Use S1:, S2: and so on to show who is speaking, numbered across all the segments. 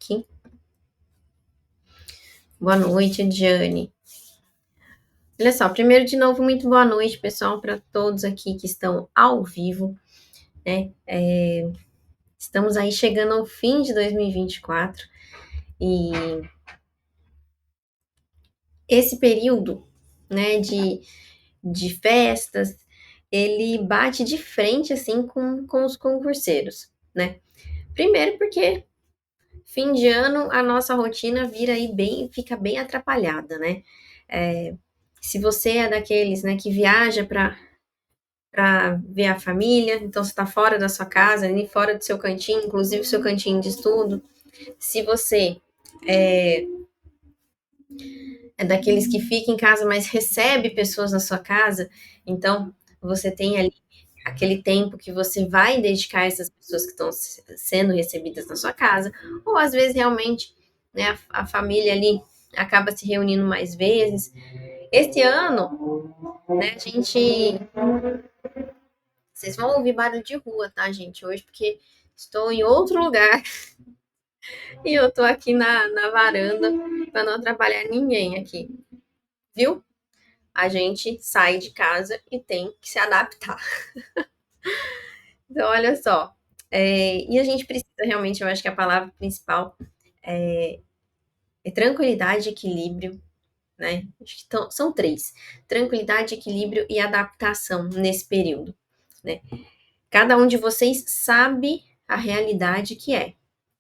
S1: aqui. Boa noite, Ediane. Olha só, primeiro de novo, muito boa noite, pessoal, para todos aqui que estão ao vivo, né? Estamos aí chegando ao fim de 2024 e esse período, né, de festas, ele bate de frente, assim, com os concurseiros, né? Primeiro porque fim de ano a nossa rotina vira aí fica bem atrapalhada, né? Se você é daqueles, né, que viaja para ver a família, então você está fora da sua casa, ali fora do seu cantinho, inclusive o seu cantinho de estudo. Se você é daqueles que fica em casa, mas recebe pessoas na sua casa, então você tem ali aquele tempo que você vai dedicar a essas pessoas que estão sendo recebidas na sua casa, ou às vezes realmente, né, a família ali acaba se reunindo mais vezes. Este ano, né, a gente. Vocês vão ouvir barulho de rua, tá, gente? Hoje, porque estou em outro lugar e eu tô aqui na varanda para não atrapalhar ninguém aqui, viu? A gente sai de casa e tem que se adaptar. Então, olha só. E a gente precisa realmente, eu acho que a palavra principal é tranquilidade e equilíbrio, né? Acho que são três: tranquilidade, equilíbrio e adaptação nesse período, né? Cada um de vocês sabe a realidade que é,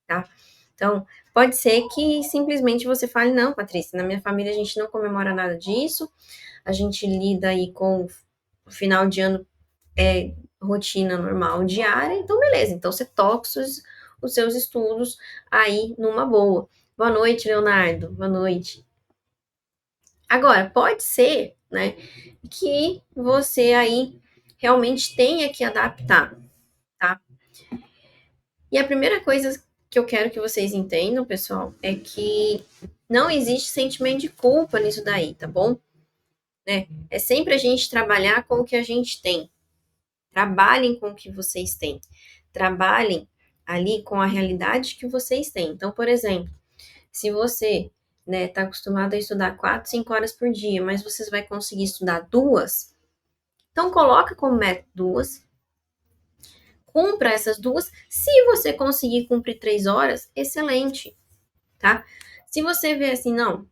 S1: tá? Então, pode ser que simplesmente você fale, não, Patrícia, na minha família a gente não comemora nada disso, a gente lida aí com o final de ano, rotina normal, diária, então beleza, então você toca os seus estudos aí numa boa. Boa noite, Leonardo, boa noite. Agora, pode ser, né, que você aí realmente tenha que adaptar, tá? E a primeira coisa que eu quero que vocês entendam, pessoal, é que não existe sentimento de culpa nisso daí, tá bom? Né? É sempre a gente trabalhar com o que a gente tem. Trabalhem com o que vocês têm. Trabalhem ali com a realidade que vocês têm. Então, por exemplo, se você, né, tá acostumado a estudar 4, 5 horas por dia, mas você vai conseguir estudar 2, então coloca como meta 2, cumpra essas 2. Se você conseguir cumprir 3 horas, excelente, tá? Se você vê assim, não,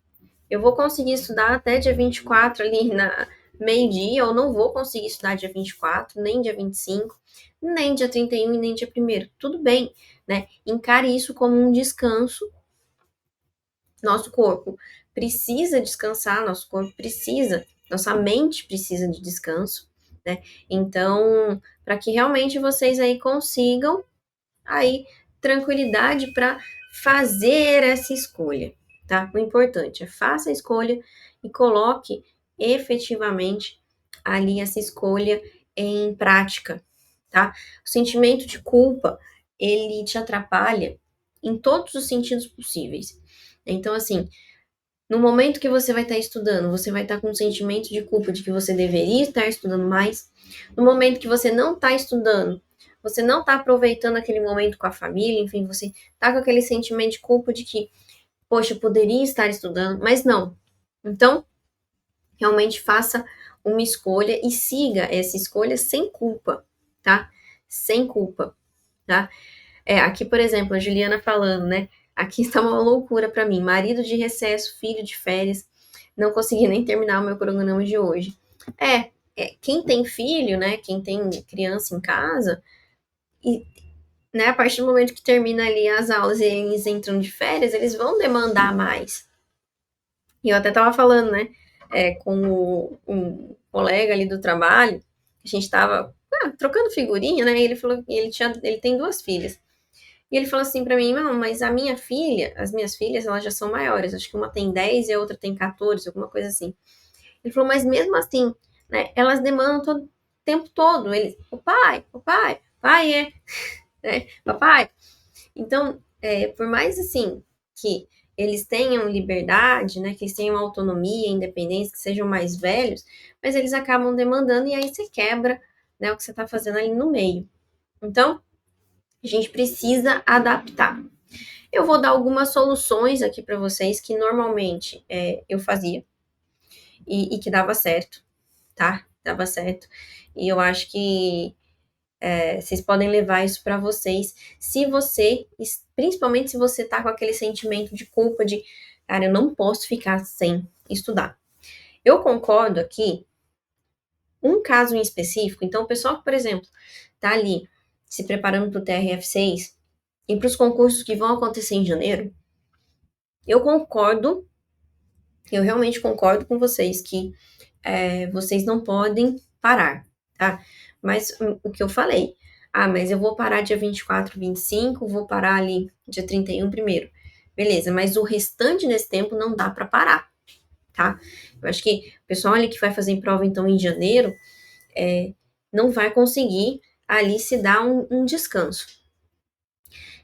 S1: eu vou conseguir estudar até dia 24 ali na meio-dia, ou não vou conseguir estudar dia 24, nem dia 25, nem dia 31 e nem dia 1º. Tudo bem, né? Encare isso como um descanso. Nosso corpo precisa descansar, nosso corpo precisa, nossa mente precisa de descanso, né? Então, para que realmente vocês aí consigam aí tranquilidade para fazer essa escolha, tá? O importante é faça a escolha e coloque efetivamente ali essa escolha em prática, tá? O sentimento de culpa, ele te atrapalha em todos os sentidos possíveis. Então, assim, no momento que você vai estar estudando, você vai estar com um sentimento de culpa de que você deveria estar estudando mais. No momento que você não está estudando, você não está aproveitando aquele momento com a família, enfim, você está com aquele sentimento de culpa de que, poxa, eu poderia estar estudando, mas não. Então, realmente faça uma escolha e siga essa escolha sem culpa, tá? Sem culpa, tá? Aqui, por exemplo, a Juliana falando, né? Aqui está uma loucura para mim. Marido de recesso, filho de férias, não consegui nem terminar o meu cronograma de hoje. Quem tem filho, né? Quem tem criança em casa, e, né, a partir do momento que termina ali as aulas e eles entram de férias, eles vão demandar mais. E eu até tava falando, né? Com um colega ali do trabalho, a gente tava trocando figurinha, né? E ele falou que ele tem 2 filhas. E ele falou assim pra mim, não, mas as minhas filhas, elas já são maiores, acho que uma tem 10 e a outra tem 14, alguma coisa assim. Ele falou, mas mesmo assim, né, elas demandam todo o tempo todo. Eles, pai né, papai. Então, por mais assim que eles tenham liberdade, né, que eles tenham autonomia, independência, que sejam mais velhos, mas eles acabam demandando e aí você quebra, né, o que você tá fazendo ali no meio. Então, a gente precisa adaptar. Eu vou dar algumas soluções aqui para vocês que normalmente eu fazia e que dava certo, tá? Dava certo. E eu acho que vocês podem levar isso para vocês, se você, principalmente se você tá com aquele sentimento de culpa de, cara, eu não posso ficar sem estudar. Eu concordo aqui, um caso em específico, então o pessoal que, por exemplo, tá ali se preparando para o TRF6 e para os concursos que vão acontecer em janeiro, eu concordo, eu realmente concordo com vocês que vocês não podem parar, tá? Mas o que eu falei, mas eu vou parar dia 24, 25, vou parar ali dia 31 primeiro. Beleza, mas o restante desse tempo não dá para parar, tá? Eu acho que o pessoal ali que vai fazer prova então em janeiro, não vai conseguir ali se dar um descanso.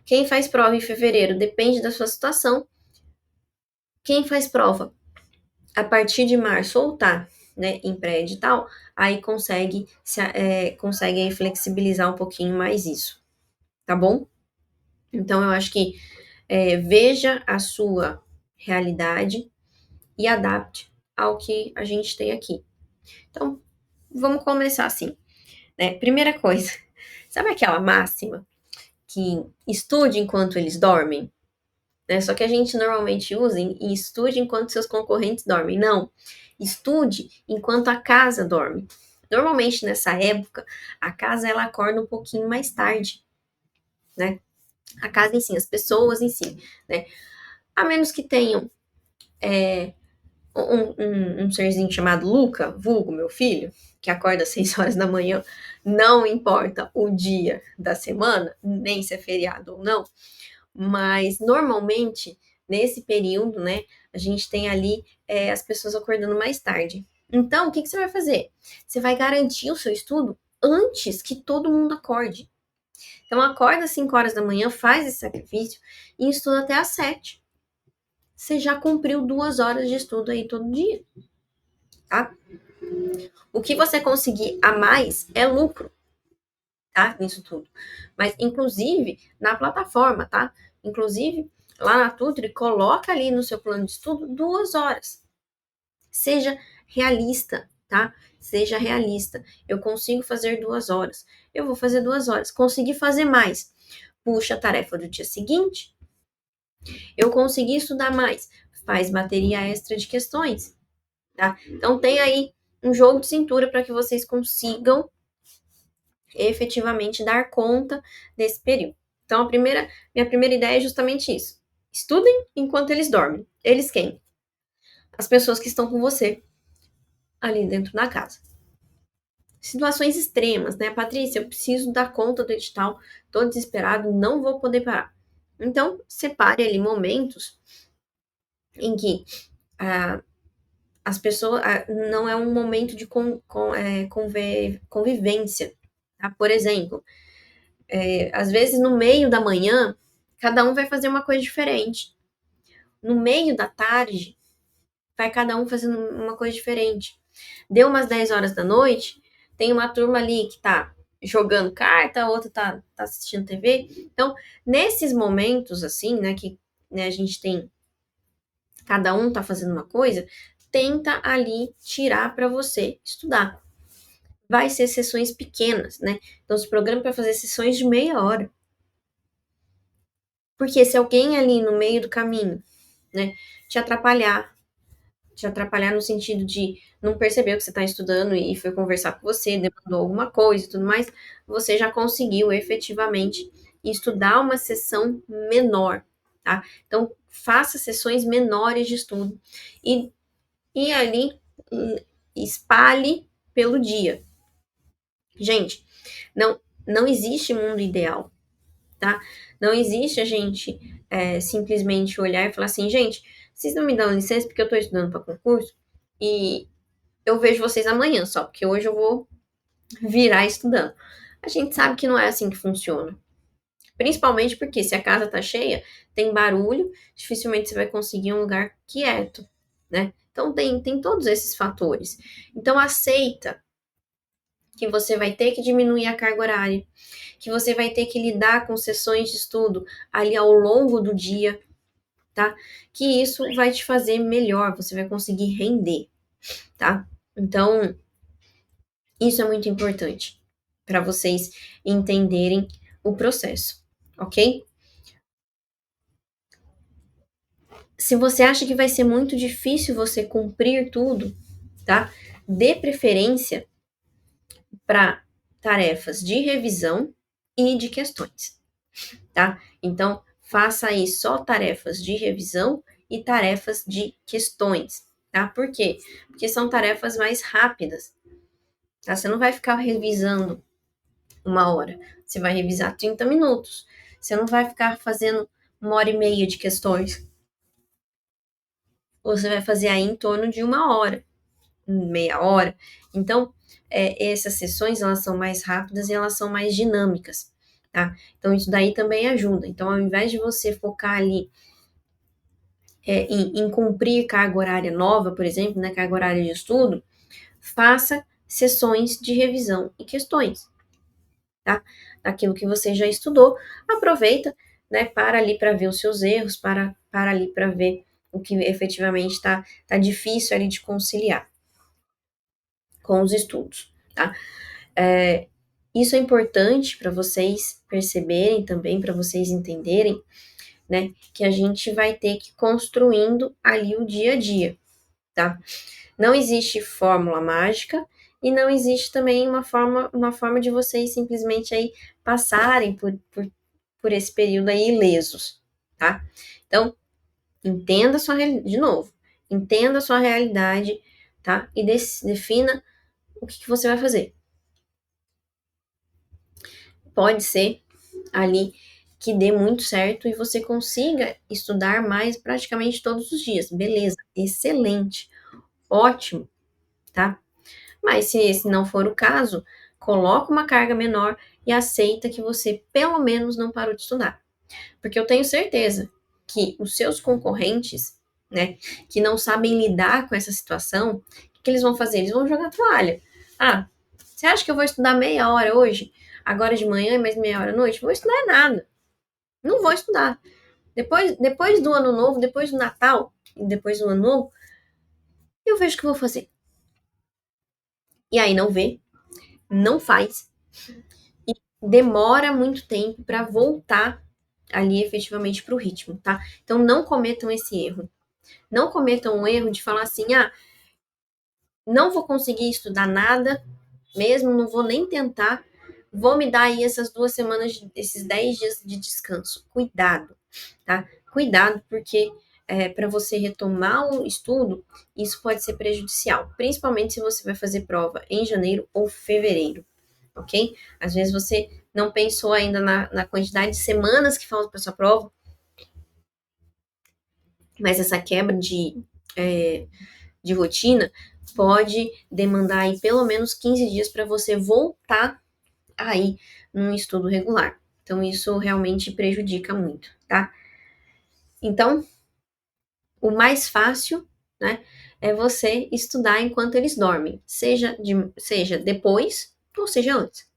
S1: Quem faz prova em fevereiro depende da sua situação. Quem faz prova a partir de março ou tá, né, em pré-edital, aí consegue aí flexibilizar um pouquinho mais isso, tá bom? Então eu acho que veja a sua realidade e adapte ao que a gente tem aqui. Então, vamos começar assim, né? Primeira coisa, sabe aquela máxima que estude enquanto eles dormem? Né? Só que a gente normalmente usa e estude enquanto seus concorrentes dormem. Não, estude enquanto a casa dorme. Normalmente nessa época, a casa ela acorda um pouquinho mais tarde, né? A casa em si, as pessoas em si, né? A menos que tenham um serzinho chamado Luca, vulgo meu filho, que acorda às 6 horas da manhã, não importa o dia da semana, nem se é feriado ou não, mas normalmente nesse período, né, a gente tem ali as pessoas acordando mais tarde. Então, o que você vai fazer? Você vai garantir o seu estudo antes que todo mundo acorde. Então, acorda às 5 horas da manhã, faz esse sacrifício e estuda até às 7. Você já cumpriu 2 horas de estudo aí todo dia, tá? O que você conseguir a mais é lucro, tá? Nisso tudo. Mas, inclusive, na plataforma, tá? Inclusive, lá na Tutri, coloca ali no seu plano de estudo 2 horas. Seja realista, tá? Seja realista. Eu consigo fazer 2 horas. Eu vou fazer 2 horas. Consegui fazer mais. Puxa a tarefa do dia seguinte. Eu consegui estudar mais. Faz bateria extra de questões, tá? Então, tem aí um jogo de cintura para que vocês consigam efetivamente dar conta desse período. Então, minha primeira ideia é justamente isso. Estudem enquanto eles dormem. Eles quem? As pessoas que estão com você ali dentro da casa. Situações extremas, né? Patrícia, eu preciso dar conta do edital, tô desesperado, não vou poder parar. Então, separe ali momentos em que as pessoas não é um momento de convivência. Tá? Por exemplo, às vezes no meio da manhã, cada um vai fazer uma coisa diferente. No meio da tarde, vai cada um fazendo uma coisa diferente. Deu umas 10 horas da noite, tem uma turma ali que tá jogando carta, a outra tá assistindo TV. Então, nesses momentos, assim, né, que né, a gente tem, cada um tá fazendo uma coisa, tenta ali tirar para você estudar. Vai ser sessões pequenas, né? Então, se programa para fazer sessões de meia hora. Porque se alguém ali no meio do caminho, né, te atrapalhar no sentido de não perceber o que você está estudando e foi conversar com você, demandou alguma coisa e tudo mais, você já conseguiu efetivamente estudar uma sessão menor, tá? Então, faça sessões menores de estudo e ali espalhe pelo dia. Gente, não existe mundo ideal, tá? Não existe a gente simplesmente olhar e falar assim, gente, vocês não me dão licença porque eu tô estudando para concurso e eu vejo vocês amanhã só, porque hoje eu vou virar estudando. A gente sabe que não é assim que funciona. Principalmente porque se a casa tá cheia, tem barulho, dificilmente você vai conseguir um lugar quieto, né? Então tem todos esses fatores. Então aceita que você vai ter que diminuir a carga horária, que você vai ter que lidar com sessões de estudo ali ao longo do dia, tá? Que isso vai te fazer melhor, você vai conseguir render, tá? Então, isso é muito importante para vocês entenderem o processo, ok? Se você acha que vai ser muito difícil você cumprir tudo, tá? Dê preferência para tarefas de revisão e de questões, tá? Então, faça aí só tarefas de revisão e tarefas de questões, tá? Por quê? Porque são tarefas mais rápidas, tá? Você não vai ficar revisando 1 hora, você vai revisar 30 minutos. Você não vai ficar fazendo 1 hora e meia de questões. Você vai fazer aí em torno de 1 hora, meia hora. Então, essas sessões, elas são mais rápidas e elas são mais dinâmicas, tá? Então, isso daí também ajuda. Então, ao invés de você focar ali em cumprir carga horária nova, por exemplo, né, carga horária de estudo, faça sessões de revisão e questões, tá? Daquilo que você já estudou, aproveita, né, para ali para ver os seus erros, para ali para ver o que efetivamente tá difícil ali de conciliar com os estudos, tá? É, isso é importante para vocês perceberem também, para vocês entenderem, né, que a gente vai ter que ir construindo ali o dia a dia, tá? Não existe fórmula mágica e não existe também uma forma de vocês simplesmente aí passarem por esse período aí ilesos, tá? Então, entenda a sua de novo, entenda a sua realidade, tá? E defina o que você vai fazer. Pode ser ali que dê muito certo e você consiga estudar mais praticamente todos os dias. Beleza, excelente, ótimo, tá? Mas se esse não for o caso, coloca uma carga menor e aceita que você pelo menos não parou de estudar. Porque eu tenho certeza que os seus concorrentes, né, que não sabem lidar com essa situação, o que eles vão fazer? Eles vão jogar toalha. Ah, você acha que eu vou estudar meia hora hoje? Agora de manhã e mais meia hora à noite? Vou estudar nada. Não vou estudar. Depois do ano novo, depois do Natal e depois do ano novo, eu vejo o que eu vou fazer. E aí não vê, não faz e demora muito tempo para voltar ali efetivamente para o ritmo, tá? Então não cometam esse erro. Não cometam o erro de falar assim: ah, não vou conseguir estudar nada mesmo, não vou nem tentar, vou me dar aí essas 2 semanas, esses 10 dias de descanso. Cuidado, tá? Cuidado, porque para você retomar o estudo, isso pode ser prejudicial, principalmente se você vai fazer prova em janeiro ou fevereiro, ok? Às vezes você não pensou ainda na quantidade de semanas que faltam para sua prova, mas essa quebra de rotina pode demandar aí pelo menos 15 dias para você voltar aí num estudo regular. Então, isso realmente prejudica muito, tá? Então, o mais fácil, né, é você estudar enquanto eles dormem, seja depois ou seja antes.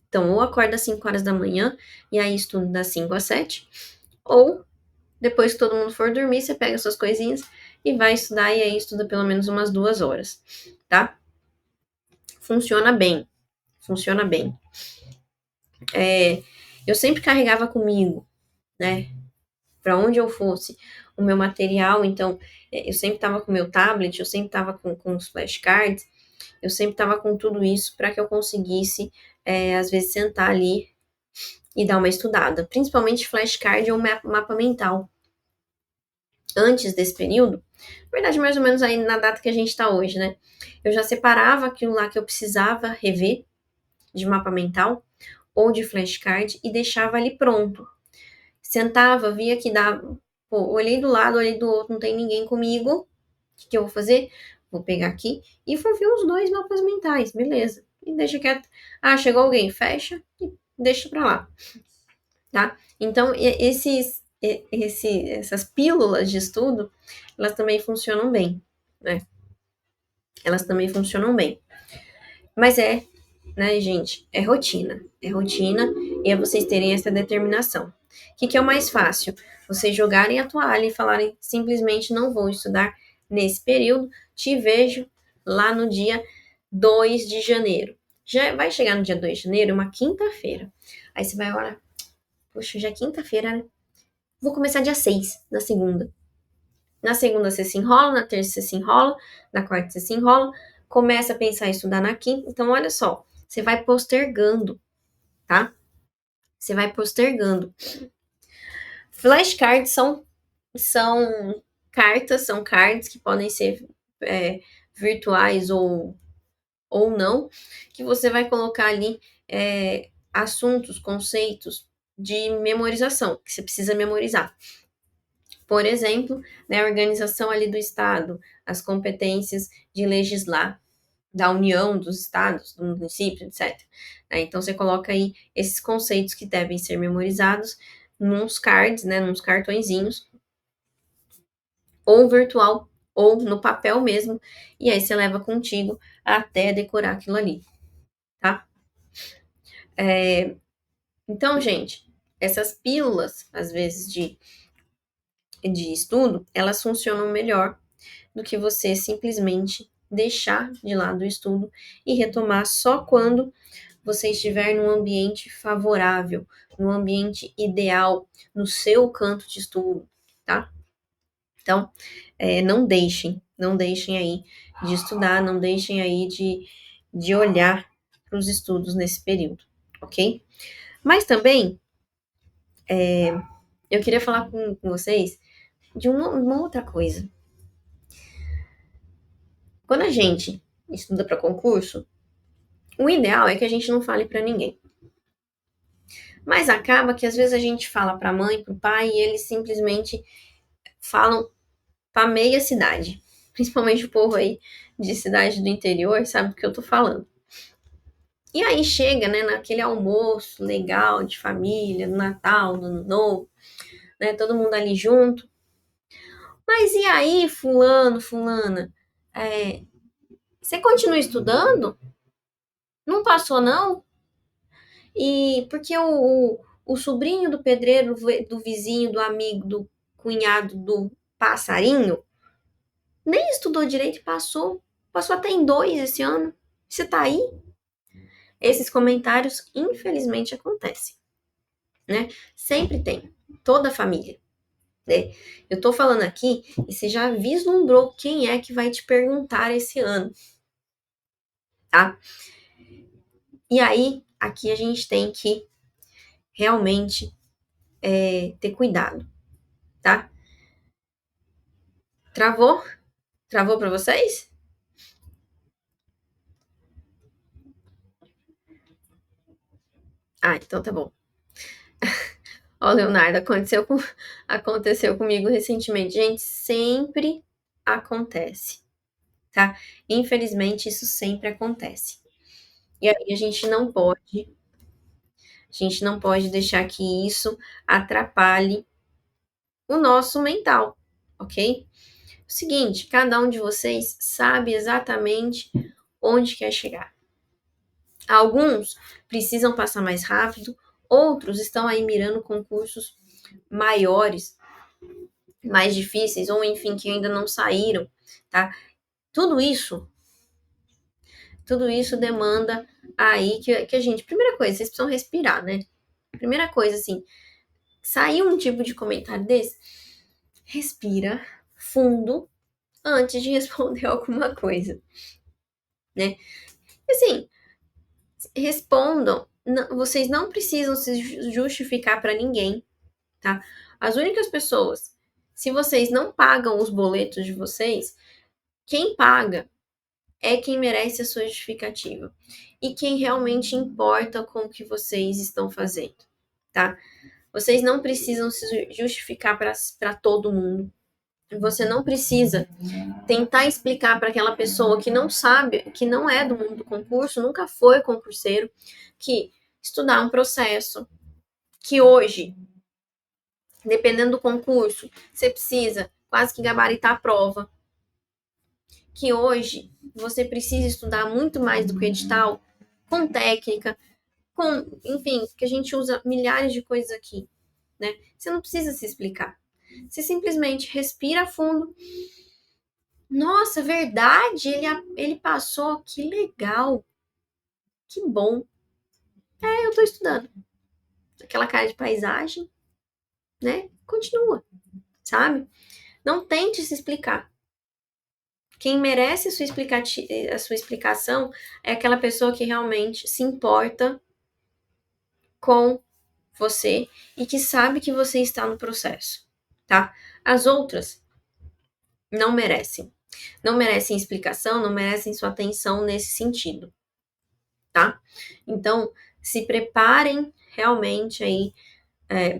S1: Então, ou acorda às 5 horas da manhã e aí estuda das 5 às 7, ou depois que todo mundo for dormir, você pega suas coisinhas e vai estudar e aí estuda pelo menos umas 2 horas, tá? Funciona bem, funciona bem. Eu sempre carregava comigo, né, para onde eu fosse, o meu material, então eu sempre estava com o meu tablet, eu sempre estava com os flashcards, eu sempre estava com tudo isso para que eu conseguisse, às vezes, sentar ali e dar uma estudada, principalmente flashcard ou mapa mental. Antes desse período, na verdade, mais ou menos aí na data que a gente está hoje, né? Eu já separava aquilo lá que eu precisava rever de mapa mental ou de flashcard e deixava ali pronto. Sentava, via que dava, pô, olhei do lado, olhei do outro, não tem ninguém comigo, o que eu vou fazer? Vou pegar aqui e vou ver os 2 mapas mentais, beleza. E deixa quieto. Ah, chegou alguém, fecha e deixa pra lá, tá? Então, essas pílulas de estudo, elas também funcionam bem, né? Elas também funcionam bem. Mas né, gente, é rotina. É rotina e é vocês terem essa determinação. O que é o mais fácil? Vocês jogarem a toalha e falarem simplesmente não vou estudar nesse período, te vejo lá no dia 2 de janeiro. Já vai chegar no dia 2 de janeiro, uma quinta-feira. Aí você vai olhar, poxa, já é quinta-feira, né? Vou começar dia 6, na segunda. Na segunda você se enrola, na terça você se enrola, na quarta você se enrola, começa a pensar em estudar na quinta. Então, olha só, você vai postergando, tá? Você vai postergando. Flashcards são cartas, são cards que podem ser virtuais ou não, que você vai colocar ali assuntos, conceitos de memorização, que você precisa memorizar. Por exemplo, né, a organização ali do Estado, as competências de legislar da União, dos Estados, do município, etc. Então, você coloca aí esses conceitos que devem ser memorizados nos cards, né, nos cartõezinhos, ou virtual, ou no papel mesmo, e aí você leva contigo até decorar aquilo ali, tá? Então, gente, essas pílulas, às vezes, de estudo, elas funcionam melhor do que você simplesmente deixar de lado o estudo e retomar só quando você estiver num ambiente favorável, num ambiente ideal, no seu canto de estudo, tá? Então, não deixem aí de estudar, não deixem aí de olhar para os estudos nesse período, ok? Mas também, eu queria falar com vocês de uma outra coisa. Quando a gente estuda para concurso, o ideal é que a gente não fale para ninguém. Mas acaba que às vezes a gente fala para a mãe, para o pai, e eles simplesmente falam para meia cidade. Principalmente o povo aí de cidade do interior sabe do que eu tô falando. E aí chega, né, naquele almoço legal de família, no Natal, no Ano Novo, né, todo mundo ali junto. Mas e aí, fulano, fulana, você continua estudando? Não passou, não? E porque o sobrinho do pedreiro, do vizinho, do amigo, do cunhado do passarinho, nem estudou direito e passou. Passou até em 2 esse ano. Você tá aí? Esses comentários, infelizmente, acontecem, né? Sempre tem. Toda a família, né? Eu tô falando aqui e você já vislumbrou quem é que vai te perguntar esse ano, tá? E aí, aqui a gente tem que realmente ter cuidado, tá? Travou? Travou para vocês? Ah, então tá bom. Ó, Leonardo, aconteceu comigo recentemente. Gente, sempre acontece, tá? Infelizmente, isso sempre acontece. E aí a gente não pode deixar que isso atrapalhe o nosso mental, ok? O seguinte, cada um de vocês sabe exatamente onde quer chegar. Alguns precisam passar mais rápido, outros estão aí mirando concursos maiores, mais difíceis, ou enfim, que ainda não saíram, tá? Tudo isso, tudo isso demanda aí que a gente, primeira coisa, vocês precisam respirar, né? Primeira coisa, assim, saiu um tipo de comentário desse, respira fundo antes de responder alguma coisa, né? Assim, respondam, vocês não precisam se justificar para ninguém, tá? As únicas pessoas, se vocês não pagam os boletos de vocês, quem paga é quem merece a sua justificativa e quem realmente importa com o que vocês estão fazendo, tá? Vocês não precisam se justificar para todo mundo. Você não precisa tentar explicar para aquela pessoa que não sabe, que não é do mundo do concurso, nunca foi concurseiro, que estudar um processo, que hoje, dependendo do concurso, você precisa quase que gabaritar a prova, que hoje você precisa estudar muito mais do que o edital, com técnica, enfim, que a gente usa milhares de coisas aqui, né? Você não precisa se explicar. Você simplesmente respira fundo. Nossa, verdade, ele passou, que legal, que bom. Eu tô estudando. Aquela cara de paisagem, né? Continua, sabe? Não tente se explicar. Quem merece a sua explicação é aquela pessoa que realmente se importa com você e que sabe que você está no processo, tá? As outras não merecem. Não merecem explicação, não merecem sua atenção nesse sentido, tá? Então, se preparem realmente aí,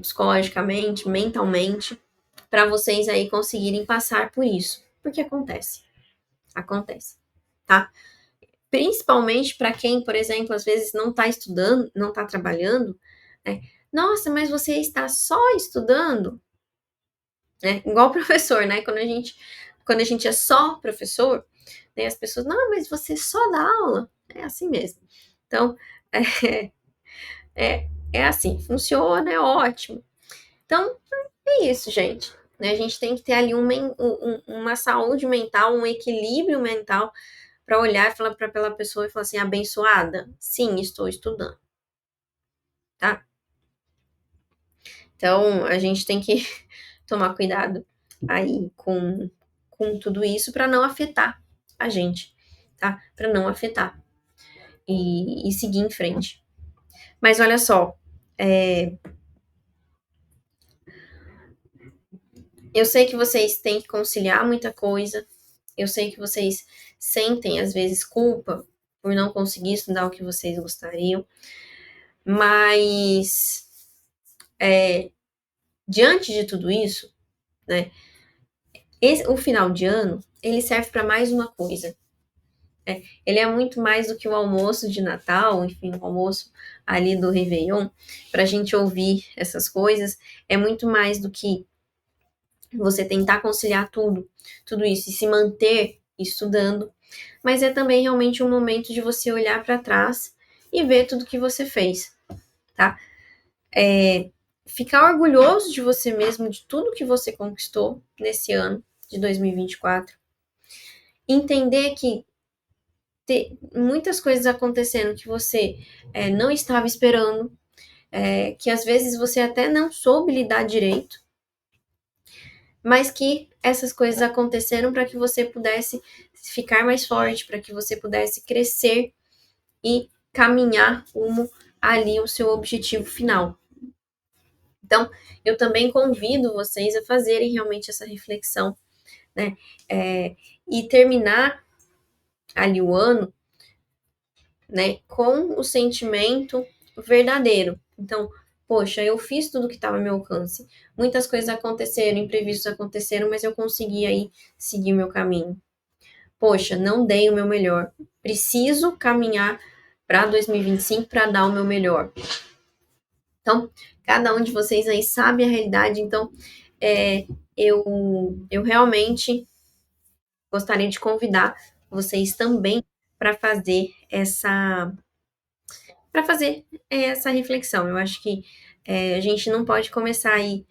S1: psicologicamente, mentalmente, para vocês aí conseguirem passar por isso. Porque acontece, tá? Principalmente para quem, por exemplo, às vezes não está estudando, não está trabalhando, né? Nossa, mas você está só estudando, né? Igual professor, né? Quando a gente é só professor, né? As pessoas, não, mas você só dá aula. É assim mesmo. Então, é, é assim, funciona, é ótimo. Então, é isso, gente. Né? A gente tem que ter ali uma saúde mental, um equilíbrio mental para olhar e falar para aquela pessoa e falar assim, abençoada? Sim, estou estudando, tá? Então, a gente tem que tomar cuidado aí com tudo isso para não afetar a gente, tá? Para não afetar e seguir em frente. Mas olha só, eu sei que vocês têm que conciliar muita coisa, eu sei que vocês sentem, às vezes, culpa por não conseguir estudar o que vocês gostariam, mas diante de tudo isso, né, o final de ano, ele serve para mais uma coisa. Ele é muito mais do que o almoço de Natal, enfim, o almoço ali do Réveillon, para a gente ouvir essas coisas, é muito mais do que você tentar conciliar tudo isso e se manter estudando, mas é também realmente um momento de você olhar para trás e ver tudo que você fez, tá? Ficar orgulhoso de você mesmo, de tudo que você conquistou nesse ano de 2024. Entender que muitas coisas acontecendo que você não estava esperando, que às vezes você até não soube lidar direito, mas que essas coisas aconteceram para que você pudesse ficar mais forte, para que você pudesse crescer e caminhar rumo ali o seu objetivo final. Então, eu também convido vocês a fazerem realmente essa reflexão, né? E terminar ali o ano, né, com o sentimento verdadeiro. Então, poxa, eu fiz tudo que estava ao meu alcance. Muitas coisas aconteceram, imprevistos aconteceram, mas eu consegui aí seguir o meu caminho. Poxa, não dei o meu melhor. Preciso caminhar para 2025 para dar o meu melhor. Então, cada um de vocês aí sabe a realidade. Então, eu realmente gostaria de convidar vocês também para fazer essa reflexão. Eu acho que a gente não pode começar aí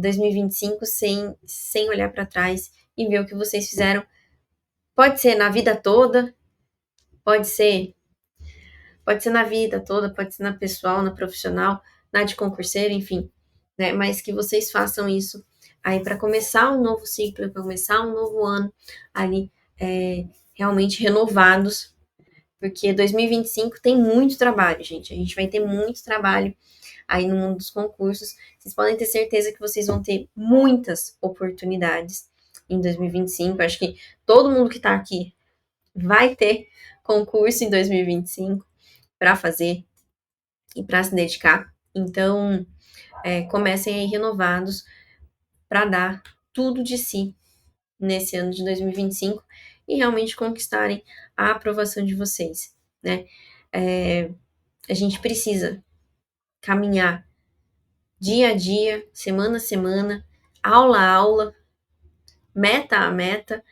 S1: 2025 sem olhar para trás e ver o que vocês fizeram. Pode ser na vida toda, pode ser na vida toda, pode ser na pessoal, na profissional, na de concurseiro, enfim, né? Mas que vocês façam isso aí para começar um novo ciclo, para começar um novo ano ali realmente renovados, porque 2025 tem muito trabalho, gente. A gente vai ter muito trabalho aí no mundo dos concursos. Vocês podem ter certeza que vocês vão ter muitas oportunidades em 2025. Acho que todo mundo que está aqui vai ter concurso em 2025 para fazer e para se dedicar. Então, comecem aí renovados para dar tudo de si nesse ano de 2025 e realmente conquistarem a aprovação de vocês, né? A gente precisa caminhar dia a dia, semana a semana, aula a aula, meta a meta,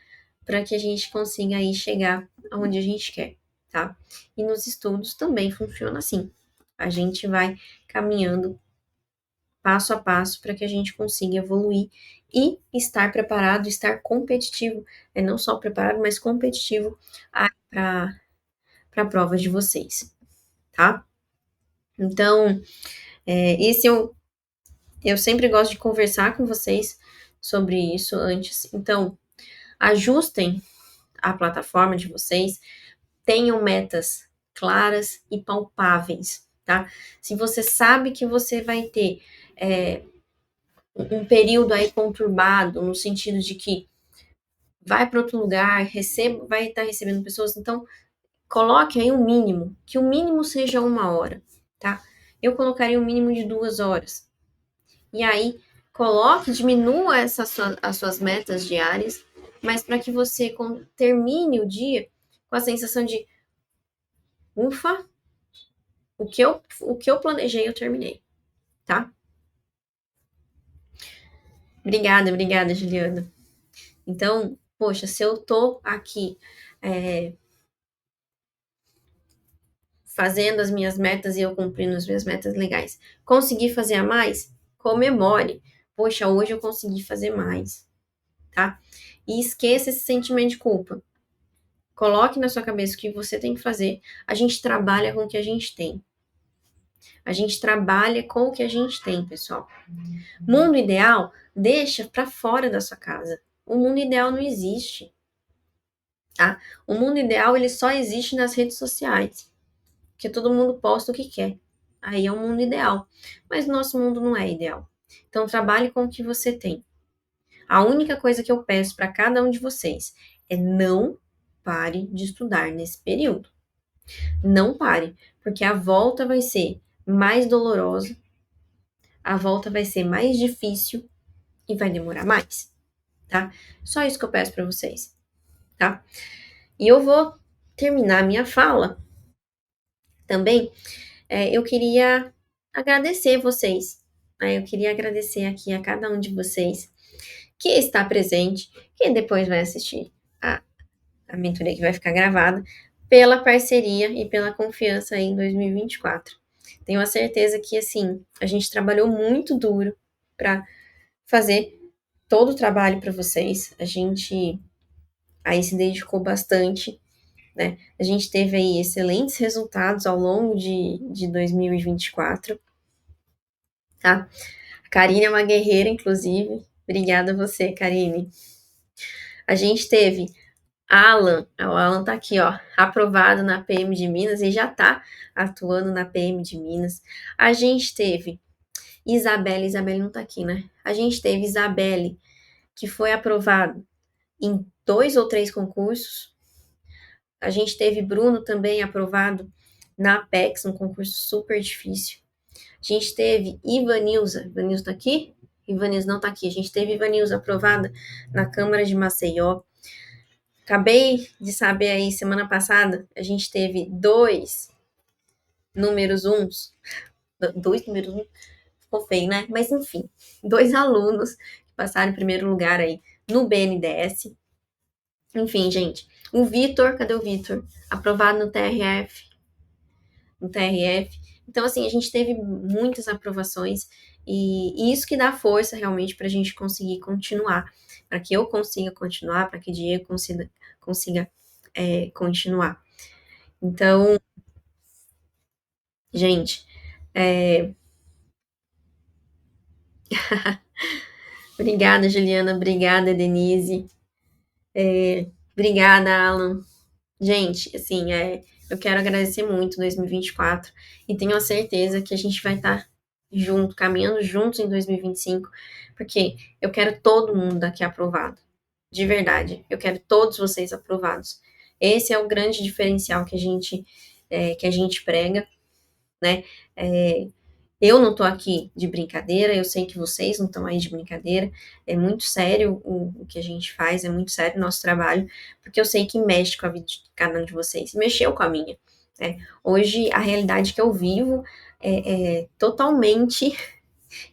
S1: para que a gente consiga aí chegar aonde a gente quer, tá? E nos estudos também funciona assim. A gente vai caminhando passo a passo para que a gente consiga evoluir e estar preparado, estar competitivo, não só preparado, mas competitivo para a prova de vocês, tá? Então, esse eu sempre gosto de conversar com vocês sobre isso antes. Então, ajustem a plataforma de vocês, tenham metas claras e palpáveis, tá? Se você sabe que você vai ter um período aí conturbado, no sentido de que vai para outro lugar, vai estar recebendo pessoas, então coloque aí um mínimo, que o mínimo seja 1 hora, tá? Eu colocaria um mínimo de 2 horas. E aí, diminua as suas metas diárias, mas para que você termine o dia com a sensação de ufa, o que eu planejei, eu terminei, tá? Obrigada, Juliana. Então, poxa, se eu tô aqui fazendo as minhas metas e eu cumprindo as minhas metas legais, consegui fazer a mais? Comemore. Poxa, hoje eu consegui fazer mais, tá? E esqueça esse sentimento de culpa. Coloque na sua cabeça o que você tem que fazer. A gente trabalha com o que a gente tem. A gente trabalha com o que a gente tem, pessoal. Mundo ideal, deixa para fora da sua casa. O mundo ideal não existe, tá? O mundo ideal, ele só existe nas redes sociais. Porque todo mundo posta o que quer. Aí é um mundo ideal. Mas o nosso mundo não é ideal. Então, trabalhe com o que você tem. A única coisa que eu peço para cada um de vocês é não pare de estudar nesse período. Não pare, porque a volta vai ser mais dolorosa, a volta vai ser mais difícil e vai demorar mais, tá? Só isso que eu peço para vocês, tá? E eu vou terminar minha fala também. Eu queria agradecer vocês, né? Eu queria agradecer aqui a cada um de vocês que está presente, que depois vai assistir a mentoria que vai ficar gravada, pela parceria e pela confiança aí em 2024. Tenho a certeza que, assim, a gente trabalhou muito duro para fazer todo o trabalho para vocês. A gente aí se dedicou bastante, né? A gente teve aí excelentes resultados ao longo de 2024, tá? A Karine é uma guerreira, inclusive. Obrigada a você, Karine. A gente teve o Alan tá aqui, ó, aprovado na PM de Minas e já tá atuando na PM de Minas. A gente teve Isabelle não tá aqui, né? A gente teve Isabelle, que foi aprovado em 2 ou 3 concursos. A gente teve Bruno também aprovado na Apex, um concurso super difícil. A gente teve Ivanilza tá aqui? Ivanilza não tá aqui. A gente teve Ivanilza aprovada na Câmara de Maceió. Acabei de saber aí, semana passada, a gente teve 2 números uns. 2 números uns, ficou feio, né? Mas enfim, 2 alunos que passaram em primeiro lugar aí no BNDES. Enfim, gente, o Vitor, cadê o Vitor? Aprovado no TRF. Então, assim, a gente teve muitas aprovações e isso que dá força realmente para a gente conseguir continuar, para que eu consiga continuar, para que Diego consiga continuar. Então, gente, obrigada, Juliana, obrigada, Denise, obrigada, Alan. Gente, assim, eu quero agradecer muito 2024 e tenho a certeza que a gente vai estar junto, caminhando juntos em 2025, porque eu quero todo mundo daqui aprovado. De verdade, eu quero todos vocês aprovados. Esse é o grande diferencial que a gente prega, né? Eu não tô aqui de brincadeira, eu sei que vocês não estão aí de brincadeira. É muito sério o que a gente faz, é muito sério o nosso trabalho, porque eu sei que mexe com a vida de cada um de vocês. Mexeu com a minha, né? Hoje, a realidade que eu vivo é totalmente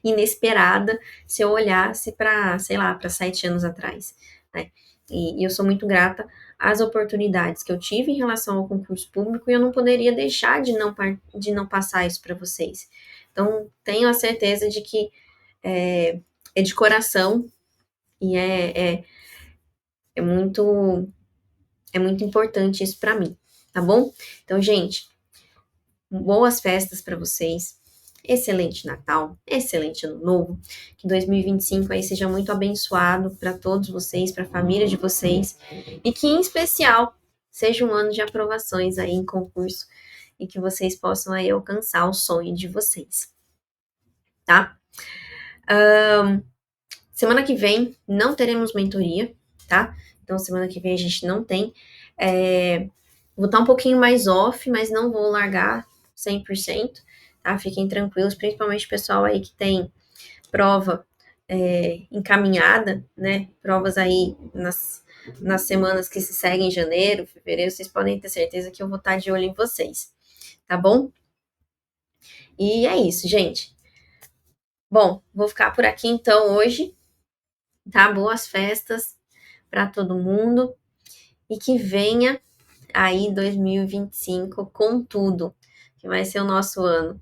S1: inesperada se eu olhasse para, sei lá, para 7 anos atrás, né? E eu sou muito grata às oportunidades que eu tive em relação ao concurso público e eu não poderia deixar de não passar isso para vocês. Então, tenho a certeza de que é de coração e é muito, é muito importante isso para mim, tá bom? Então, gente, boas festas para vocês. Excelente Natal, excelente Ano Novo. Que 2025 aí seja muito abençoado para todos vocês, para a família de vocês. E que, em especial, seja um ano de aprovações aí em concurso e que vocês possam aí alcançar o sonho de vocês, tá? Semana que vem não teremos mentoria, tá? Então, semana que vem a gente não tem. Vou estar um pouquinho mais off, mas não vou largar 100%, tá? Fiquem tranquilos, principalmente o pessoal aí que tem prova encaminhada, né? Provas aí nas semanas que se seguem em janeiro, fevereiro, vocês podem ter certeza que eu vou estar de olho em vocês, tá bom? E é isso, gente. Bom, vou ficar por aqui então hoje, tá? Boas festas para todo mundo e que venha aí 2025 com tudo, que vai ser o nosso ano.